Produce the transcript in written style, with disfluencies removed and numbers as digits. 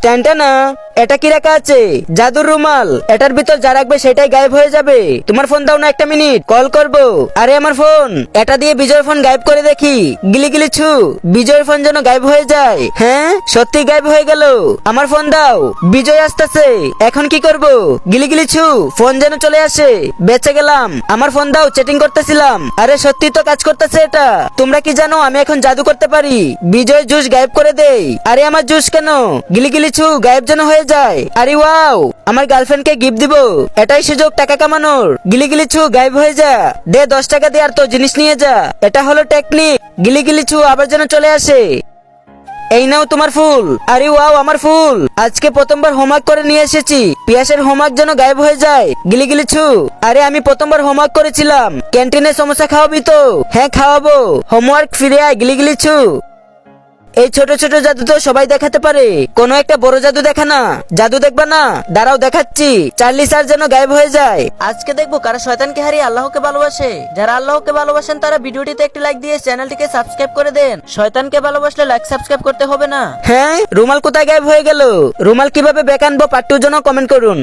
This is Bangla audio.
টেনটানা, এটা কি রাখা আছে? জাদুর রুমাল। এটার ভিতর যা রাখবে সেটাই গায়েব হয়ে যাবে। তোমার ফোন দাও না, একটা মিনিট কল করব। আরে আমার ফোন, এটা দিয়ে বিজয়ের ফোন গায়েব করে দেখি। গিলি গিলি ছু, বিজয়ের ফোন যেন গায়েব হয়ে যায়। হ্যাঁ, সত্যি গায়েব হয়ে গেল। আমার ফোন দাও, বিজয় আসতেছে। এখন কি করব? গিলি গিলি ছু, ফোন যেন চলে আসে। বেঁচে গেলাম। আমার ফোন দাও, চেটিং করতেছিলাম। আরে সত্যি তো কাজ করতেছে এটা। তোমরা কি জানো আমি এখন জাদু করতে পারি? বিজয় জুস গায়েব করে দেই। আরে আমার জুস কেন? গিলি গিলি ছু, গায়েব যেন হয়ে যায়। আরে ওয়াও, আমার গার্লফ্রেন্ডকে গিফট দিব। এটাই সুযোগ টাকা কামানোর। গিলি গিলি ছু, গায়েব হয়ে যা। দে 10 টাকা দিয়ে আর তো জিনিস নিয়ে যা। এটা হলো টেকনিক। গিলি গিলি ছু আবার যেন চলে আসে। এই নাও তোমার ফুল। আরে ওয়াও, আমার ফুল। আজকে প্রথমবার হোমওয়ার্ক করে নিয়ে এসেছি। পিয়াসের হোমওয়ার্ক যেন গায়েব হয়ে যায়। গিলি গিলি ছু। আরে আমি প্রথমবার হোমওয়ার্ক করেছিলাম। ক্যান্টিনে সমোসা খাওয়াবি তো? হ্যাঁ খাওয়াবো। হোমওয়ার্ক ফিরে আয়, গিলি গিলি ছু। এই ছোট ছোট জাদু তো সবাই দেখাতে পারে, কোনো একটা বড় জাদু দেখা না। জাদু দেখবা না? দাঁড়াও দেখাচ্ছি। চার্লি স্যার যেন গায়েব হয়ে যায়। আজকে দেখবো কারা শয়তানকে হারিয়ে আল্লাহকে ভালোবাসে। যারা আল্লাহকে ভালোবাসেন তারা ভিডিওটিতে একটি লাইক দিয়ে চ্যানেলটিকে সাবস্ক্রাইব করে দেন। শয়তানকে ভালোবাসলে লাইক সাবস্ক্রাইব করতে হবে না। হ্যাঁ, রুমাল কোথায় গায়েব হয়ে গেল? রুমাল কিভাবে ব্যাক আনবো পার্ট 2 জন্য কমেন্ট করুন।